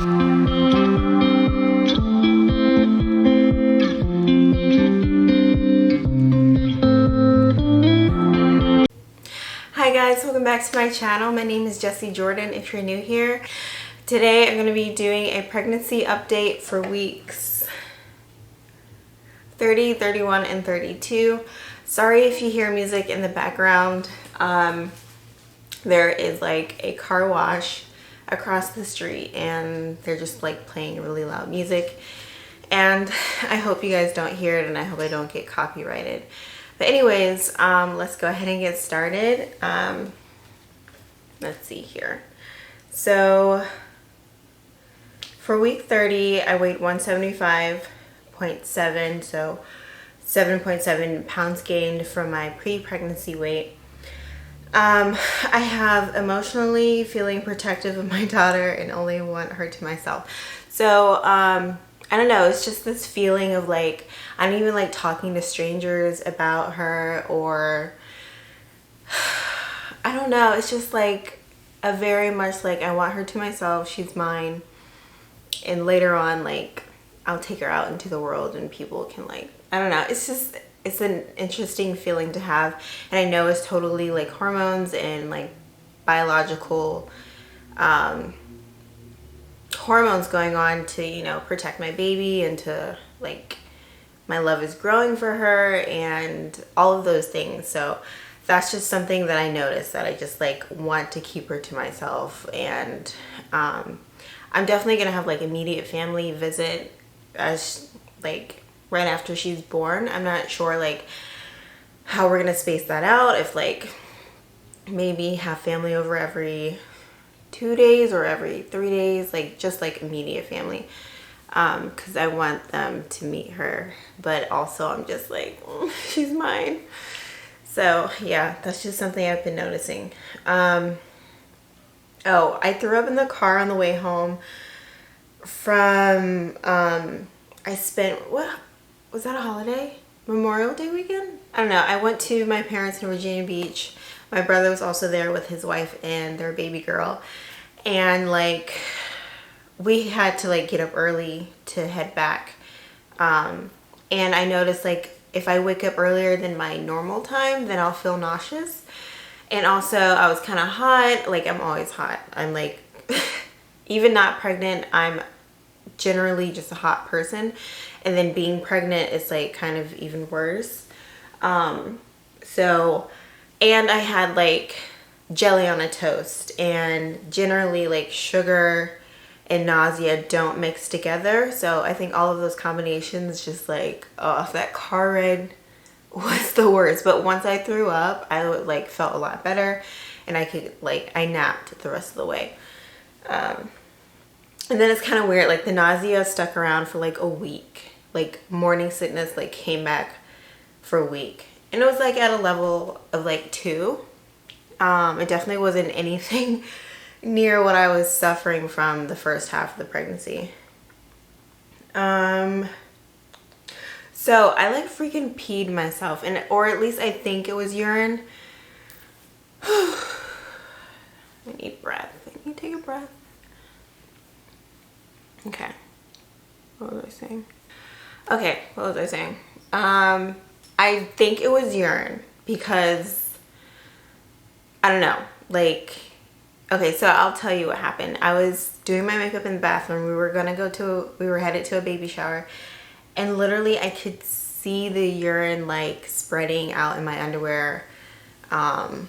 Hi guys, welcome back to my channel. My name is Jessie Jordan if you're new here. Today I'm going to be doing a pregnancy update for weeks 30, 31, and 32. Sorry if you hear music in the background. There is like a car wash across the street and they're just like playing really loud music. And I hope you guys don't hear it and I hope I don't get copyrighted. But anyways, let's go ahead and get started. Let's see here. So for week 30, I weighed 175.7, so 7.7 pounds gained from my pre-pregnancy weight. I have emotionally feeling protective of my daughter and only want her to myself. So, I don't know, it's just this feeling of like, I don't even like talking to strangers about her, or I don't know, it's just like a very much like I want her to myself, she's mine, and later on like I'll take her out into the world and people can like, I don't know, it's just, it's an interesting feeling to have. And I know it's totally like hormones and like biological hormones going on to, you know, protect my baby and to like, my love is growing for her and all of those things. So that's just something that I noticed, that I just like want to keep her to myself. And I'm definitely gonna have like immediate family visit as like right after she's born. I'm not sure like how we're gonna space that out, if like maybe have family over every 2 days or every 3 days, like just like immediate family, because I want them to meet her, but also I'm just like, oh, she's mine. So yeah, that's just something I've been noticing. Oh, I threw up in the car on the way home from I spent, what was that, a holiday? Memorial Day weekend? I don't know. I went to my parents in Virginia Beach. My brother was also there with his wife and their baby girl. And like, we had to like get up early to head back. And I noticed like, if I wake up earlier than my normal time, then I'll feel nauseous. And also I was kind of hot. Like, I'm always hot. I'm like, even not pregnant, I'm generally just a hot person. And then being pregnant is like kind of even worse. So, and I had like jelly on a toast, and generally like sugar and nausea don't mix together. So I think all of those combinations just like, oh, that car ride was the worst. But once I threw up, I like felt a lot better, and I could like, I napped the rest of the way. And then it's kind of weird, like the nausea stuck around for like a week. Like morning sickness like came back for a week, and it was like at a level of like 2. It definitely wasn't anything near what I was suffering from the first half of the pregnancy. So I like freaking peed myself, and or at least I think it was urine. I need breath. I need to take a breath. Okay. What was I saying? Okay, what was I saying? I think it was urine, because I don't know, like, okay, so I'll tell you what happened. I was doing my makeup in the bathroom. We were headed to a baby shower, and literally I could see the urine like spreading out in my underwear. And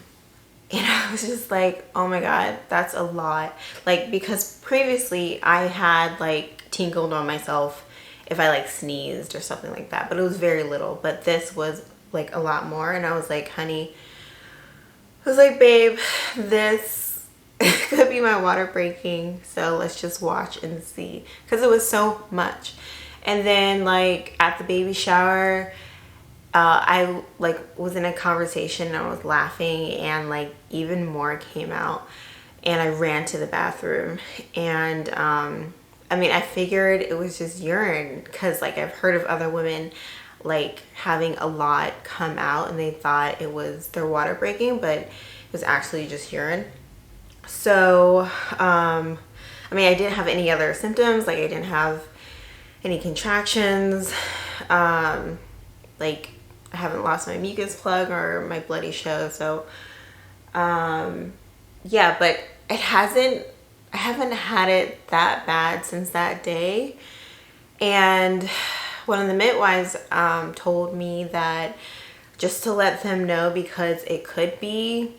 I was just like, oh my God, that's a lot. Like, because previously I had like tingled on myself if I like sneezed or something like that, but it was very little. But this was like a lot more, and I was like, honey, I was like, babe, this could be my water breaking, so let's just watch and see, because it was so much. And then like at the baby shower, I like was in a conversation and I was laughing, and like even more came out, and I ran to the bathroom. And I mean, I figured it was just urine, because like I've heard of other women like having a lot come out and they thought it was their water breaking, but it was actually just urine. So I mean, I didn't have any other symptoms. Like I didn't have any contractions. Like I haven't lost my mucus plug or my bloody show. So, yeah, but I haven't had it that bad since that day. And one of the midwives told me that just to let them know, because it could be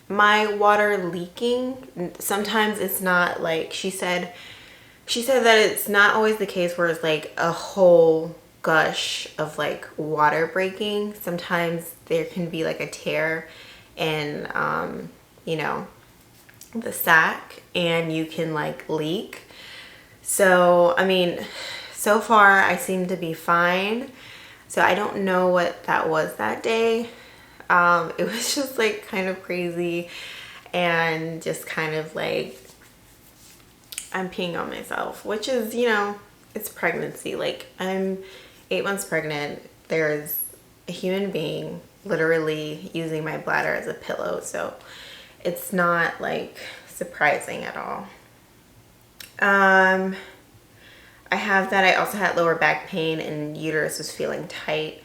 my water leaking. Sometimes it's not like, she said that it's not always the case where it's like a whole gush of like water breaking. Sometimes there can be like a tear in, you know, the sac, and you can like leak. So, I mean, so far I seem to be fine. So I don't know what that was that day. It was just like kind of crazy, and just kind of like, I'm peeing on myself, which is, you know, it's pregnancy. Like I'm 8 months pregnant. There's a human being literally using my bladder as a pillow. So it's not like surprising at all. I have that. I also had lower back pain, and uterus was feeling tight.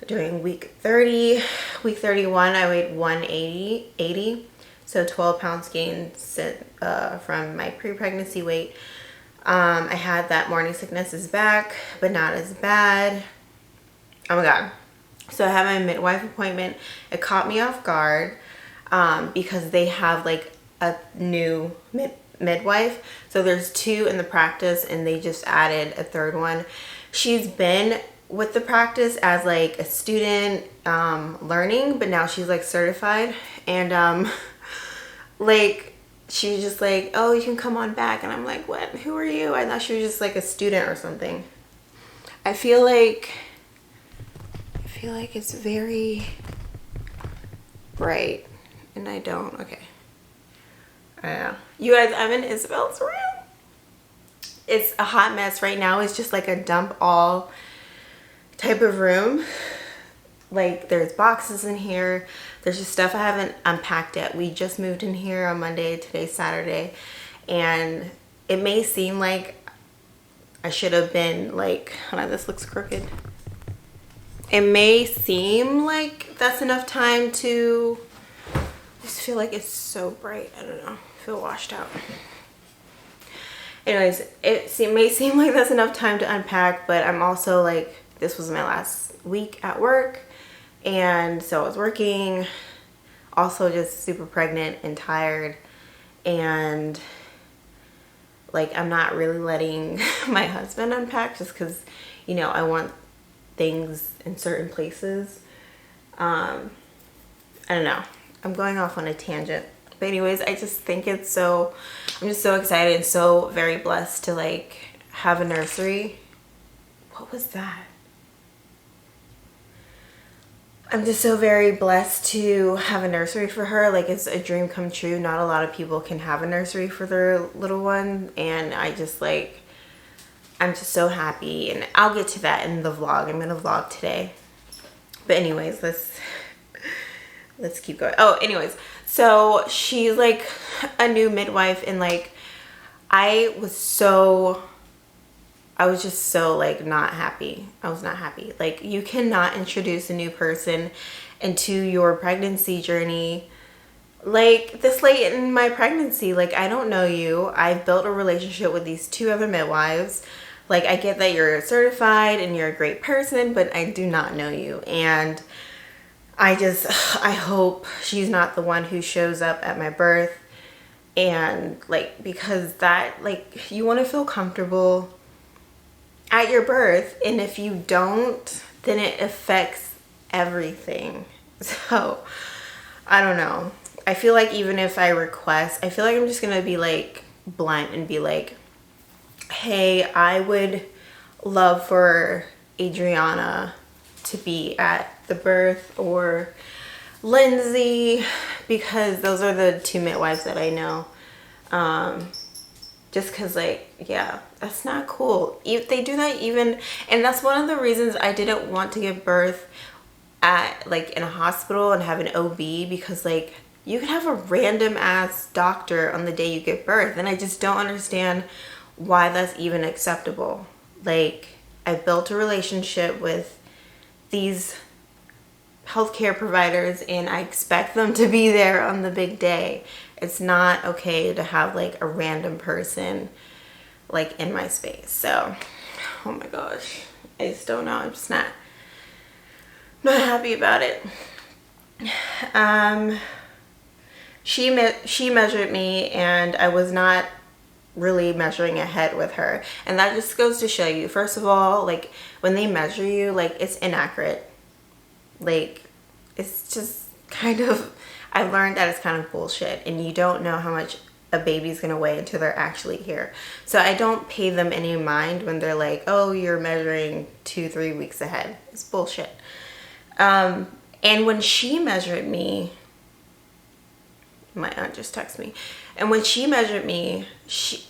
During week 30, week 31, I weighed 180, so 12 pounds gained from my pre-pregnancy weight. I had that morning sickness is back, but not as bad. Oh my God. So I had my midwife appointment. It caught me off guard because they have like a new midwife. So there's 2 in the practice, and they just added a 3rd one. She's been with the practice as like a student learning, but now she's like certified. And like she was just like, oh, you can come on back. And I'm like, what? Who are you? I thought she was just like a student or something. I feel like it's very bright, and I don't. Okay. I don't know. You guys, I'm in Isabel's room. It's a hot mess right now. It's just like a dump all type of room. Like there's boxes in here. There's just stuff I haven't unpacked yet. We just moved in here on Monday. Today's Saturday. And it may seem like I should have been like, hold on, this looks crooked. It may seem like that's enough time to, I just feel like it's so bright. I don't know. I feel washed out. Anyways, it may seem like that's enough time to unpack, but I'm also like, this was my last week at work, and so I was working, also just super pregnant and tired, and like I'm not really letting my husband unpack just because, you know, I want things in certain places. I don't know. I'm going off on a tangent. But anyways, I just think it's so, I'm just so excited and so very blessed to like have a nursery. What was that? I'm just so very blessed to have a nursery for her. Like it's a dream come true. Not a lot of people can have a nursery for their little one. And I just like, I'm just so happy. And I'll get to that in the vlog. I'm going to vlog today. But anyways, let's keep going. Oh, anyways, so she's like a new midwife, and like I was just so like not happy. I was not happy. Like you cannot introduce a new person into your pregnancy journey like this late in my pregnancy. Like I don't know you. I've built a relationship with these 2 other midwives. Like I get that you're certified and you're a great person, but I do not know you. And I hope she's not the one who shows up at my birth. And like, because that, like, you want to feel comfortable at your birth, and if you don't, then it affects everything. So I don't know. I feel like even if I request, I feel like I'm just gonna be like blunt and be like, hey, I would love for Adriana to be at the birth, or Lindsay, because those are the 2 midwives that I know. Just because, like, yeah, that's not cool. If they do that, even, and that's one of the reasons I didn't want to give birth at like in a hospital and have an OB, because like You can have a random ass doctor on the day you give birth, and I just don't understand why that's even acceptable. Like, I built a relationship with these healthcare providers and I expect them to be there on the big day. It's not okay to have like a random person like in my space. So, oh my gosh, I just don't know. I'm just not happy about it. She measured me and I was not really measuring ahead with her, and that just goes to show you, first of all, like when they measure you, like it's inaccurate. Like, it's just kind of, I've learned that it's kind of bullshit, and you don't know how much a baby's gonna weigh until they're actually here. So I don't pay them any mind when they're like, oh, you're measuring 2-3 weeks ahead. It's bullshit. And when she measured me, my aunt just texted me, and when she measured me,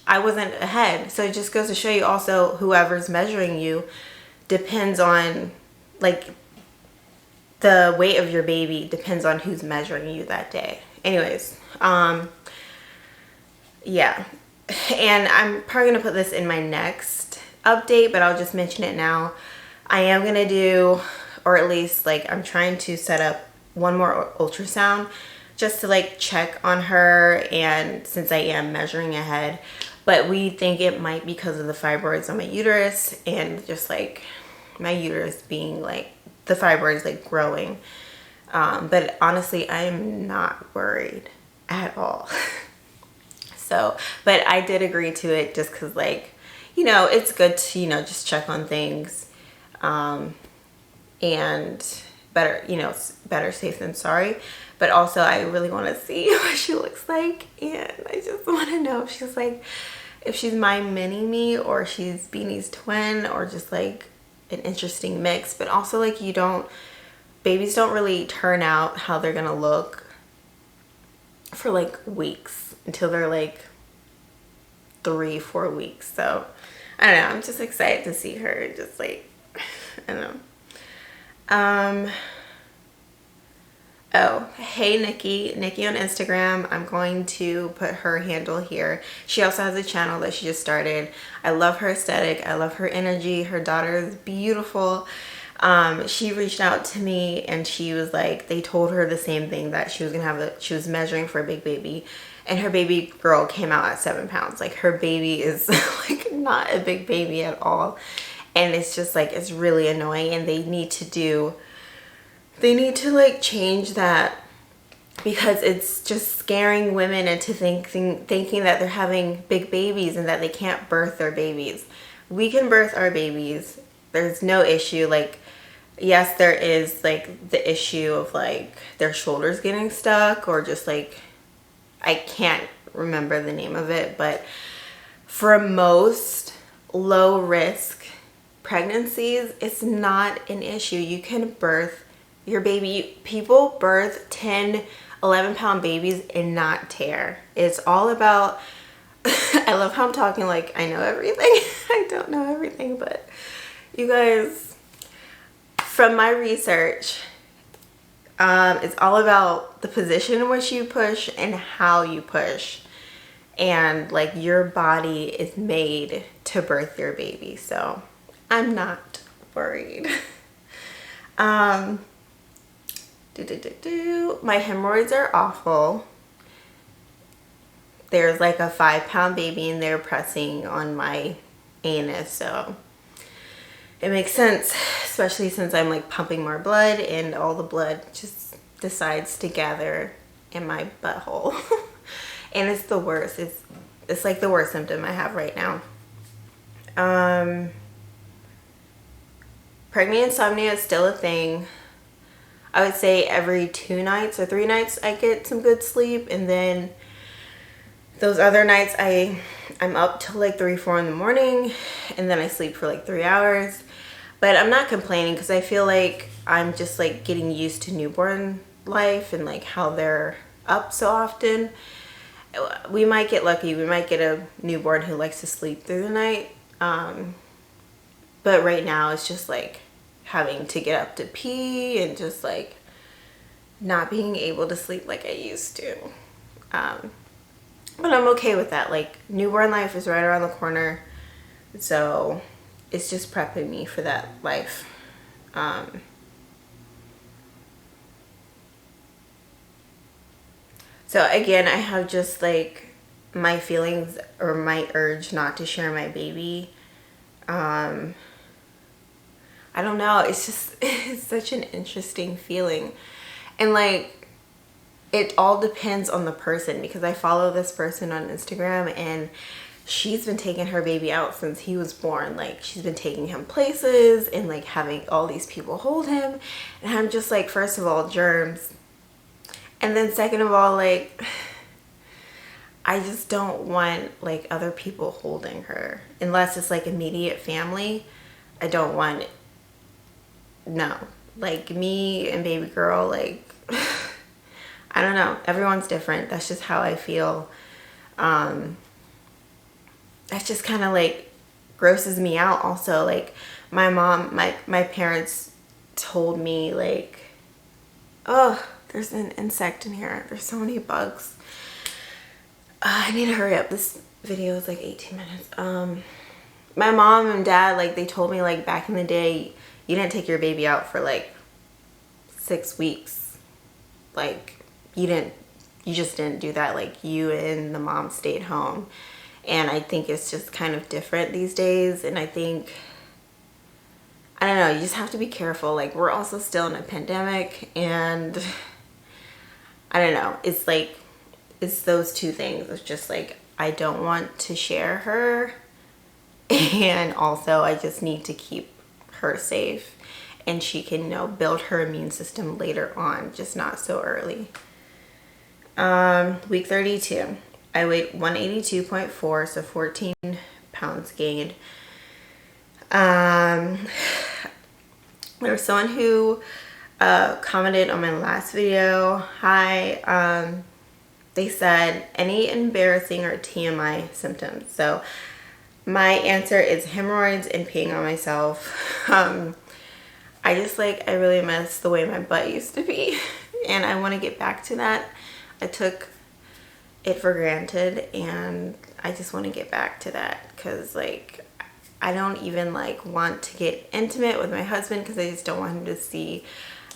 I wasn't ahead. So it just goes to show you also, whoever's measuring you depends on, like, the weight of your baby depends on who's measuring you that day. Anyways, yeah. And I'm probably gonna put this in my next update, but I'll just mention it now. I am gonna do, or at least like I'm trying to set up one more ultrasound just to like check on her, and since I am measuring ahead, but we think it might be because of the fibroids on my uterus, and just like my uterus being like, the fibroids like growing. But honestly, I'm not worried at all. So, but I did agree to it just because, like, you know, it's good to, you know, just check on things. And better, you know, it's better safe than sorry. But also, I really want to see what she looks like. And I just want to know if she's like, if she's my mini me, or she's Beanie's twin, or just like an interesting mix. But also, like, babies don't really turn out how they're gonna look for like weeks, until they're like 3-4 weeks. So I don't know, I'm just excited to see her. Just like, I don't know. Oh, hey Nikki on Instagram. I'm going to put her handle here. She also has a channel that she just started. I love her aesthetic. I love her energy. Her daughter is beautiful. She reached out to me and she was like, they told her the same thing, that she was gonna have she was measuring for a big baby, and her baby girl came out at 7 pounds. Like, her baby is like not a big baby at all. And it's just like, it's really annoying, and they need to like change that, because it's just scaring women into thinking that they're having big babies and that they can't birth their babies. We can birth our babies. There's no issue. Like, yes, there is like the issue of like their shoulders getting stuck, or just like, I can't remember the name of it, but for most low risk pregnancies, it's not an issue. You can birth your baby. People birth 10-11 pound babies and not tear. It's all about I love how I'm talking like I know everything. I don't know everything, but you guys, from my research, it's all about the position in which you push and how you push, and like, your body is made to birth your baby. So I'm not worried. My hemorrhoids are awful. There's like a 5-pound baby in there pressing on my anus, so it makes sense, especially since I'm like pumping more blood, and all the blood just decides to gather in my butthole. And it's the worst. It's like the worst symptom I have right now. Pregnant insomnia is still a thing. I would say every 2 nights or 3 nights I get some good sleep, and then those other nights I'm up till like 3-4 in the morning, and then I sleep for like 3 hours. But I'm not complaining, because I feel like I'm just like getting used to newborn life and like how they're up so often. We might get lucky. We might get a newborn who likes to sleep through the night. But right now it's just like having to get up to pee, and just like, not being able to sleep like I used to. But I'm okay with that. Like, newborn life is right around the corner. So it's just prepping me for that life. So again, I have just like my feelings or my urge not to share my baby. I don't know. It's just, it's such an interesting feeling. And like, it all depends on the person, because I follow this person on Instagram and she's been taking her baby out since he was born. Like, she's been taking him places and like having all these people hold him. And I'm just like, first of all, germs. And then second of all, like, I just don't want like other people holding her unless it's like immediate family. I don't want it. No, like me and baby girl, like, I don't know. Everyone's different. That's just how I feel. That just kind of like grosses me out also. Like, my mom, my parents told me like, oh, there's an insect in here. There's so many bugs. I need to hurry up. This video is like 18 minutes. My mom and dad, like, they told me like back in the day, you didn't take your baby out for like 6 weeks. Like, you just didn't do that. Like, you and the mom stayed home. And I think it's just kind of different these days. And I think, I don't know, you just have to be careful. Like, we're also still in a pandemic, and I don't know. It's like, it's those two things. It's just like, I don't want to share her, and also I just need to keep her safe, and she can, you know, build her immune system later on, just not so early. Week 32. I weighed 182.4, so 14 pounds gained. There was someone who commented on my last video. Hi. They said, any embarrassing or TMI symptoms? So my answer is hemorrhoids and peeing on myself. I just like, I really miss the way my butt used to be, and I want to get back to that. I took it for granted, and I just want to get back to that, because like, I don't even like want to get intimate with my husband because I just don't want him to see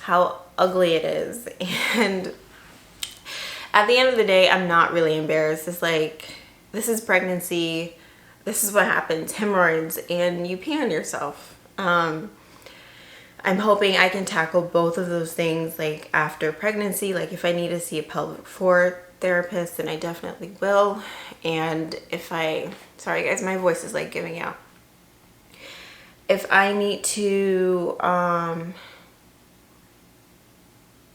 how ugly it is. And at the end of the day, I'm not really embarrassed. It's like, this is pregnancy. This is what happens, hemorrhoids, and you pee on yourself. I'm hoping I can tackle both of those things like after pregnancy. Like, if I need to see a pelvic floor therapist, then I definitely will. And if sorry guys, my voice is like giving out. If I need to,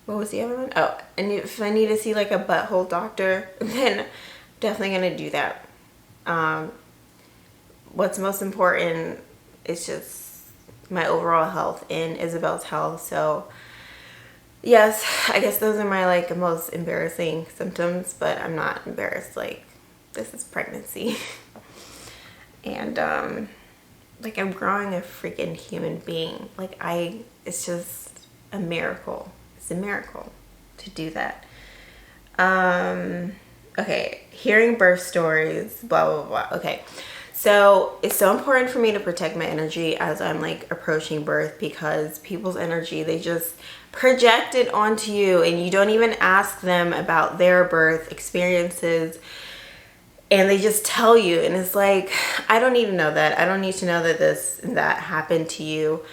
what was the other one? Oh, and if I need to see like a butthole doctor, then I'm definitely gonna do that. What's most important is just my overall health and Isabel's health. So yes, I guess those are my like most embarrassing symptoms, but I'm not embarrassed. Like, this is pregnancy. And like, I'm growing a freaking human being. Like, it's just a miracle. It's a miracle to do that. Okay, hearing birth stories, blah, blah, blah. Okay, so it's so important for me to protect my energy as I'm like approaching birth, because people's energy, they just project it onto you, and you don't even ask them about their birth experiences, and they just tell you. And it's like, I don't need to know that. I don't need to know that this and that happened to you.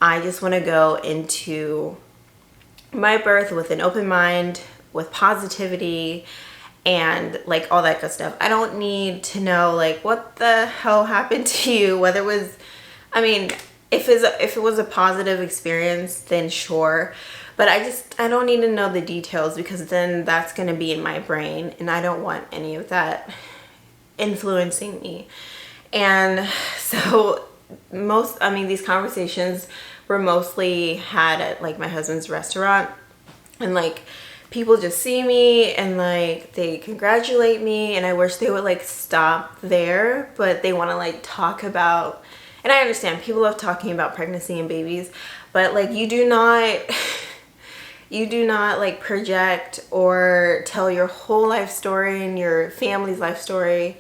I just want to go into my birth with an open mind, with positivity, and like all that good stuff. I don't need to know like what the hell happened to you, whether it was, I mean, if it was a positive experience, then sure. But I don't need to know the details, because then that's going to be in my brain, and I don't want any of that influencing me. And so these conversations were mostly had at like my husband's restaurant, and like, people just see me and like they congratulate me, and I wish they would like stop there, but they want to like talk about, and I understand people love talking about pregnancy and babies, but like, you You do not like project or tell your whole life story and your family's life story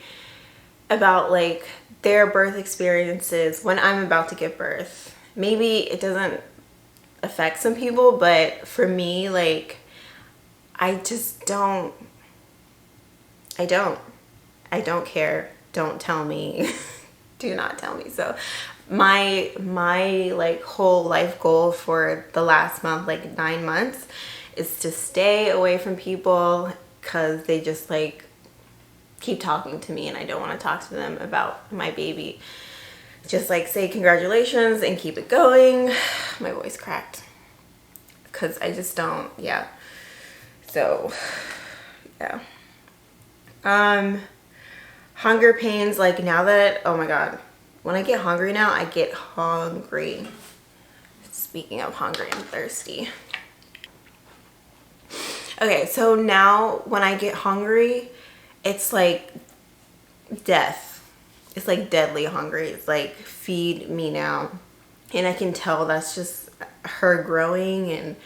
about like their birth experiences when I'm about to give birth. Maybe it doesn't affect some people, but for me, like, I just don't, I don't care. Don't tell me. Do not tell me. So my like whole life goal for the last month, like 9 months, is to stay away from people because they just like keep talking to me and I don't want to talk to them about my baby. Just like say congratulations and keep it going. My voice cracked because I just don't, yeah. So yeah. Hunger pains, like now that, oh my god, when I get hungry now, I get hungry. Speaking of hungry, I'm thirsty. Okay, so now when I get hungry, it's like death. It's like deadly hungry. It's like feed me now. And I can tell that's just her growing, and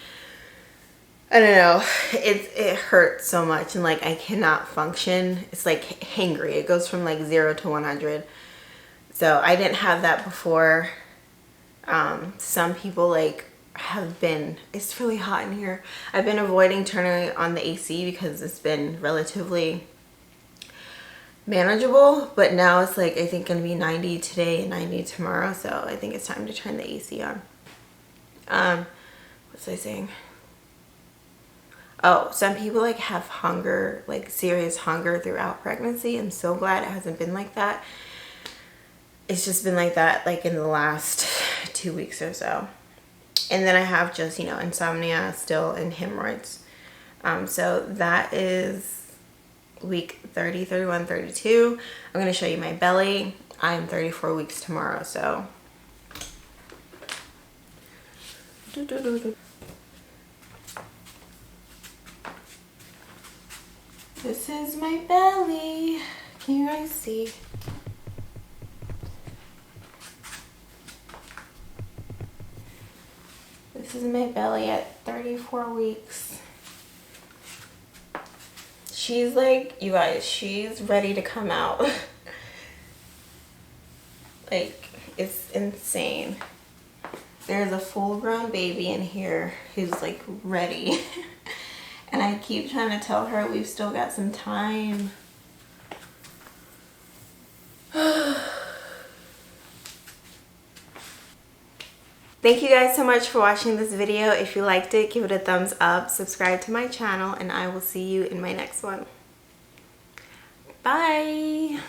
I don't know, it hurts so much and like I cannot function. It's like hangry. It goes from like 0 to 100. So I didn't have that before. Some people like have been, it's really hot in here. I've been avoiding turning on the AC because it's been relatively manageable, but now it's like I think gonna be 90 today and 90 tomorrow, so I think it's time to turn the AC on. What was I saying? Oh, some people like have hunger, like serious hunger throughout pregnancy. I'm so glad it hasn't been like that. It's just been like that like in the last 2 weeks or so. And then I have just, you know, insomnia still and hemorrhoids. So that is week 30, 31, 32. I'm going to show you my belly. I'm 34 weeks tomorrow, so. This is my belly. Can you guys see? This is my belly at 34 weeks. She's like, you guys, she's ready to come out. Like, it's insane. There's a full-grown baby in here who's like ready. And I keep trying to tell her we've still got some time. Thank you guys so much for watching this video. If you liked it, give it a thumbs up, subscribe to my channel, and I will see you in my next one. Bye!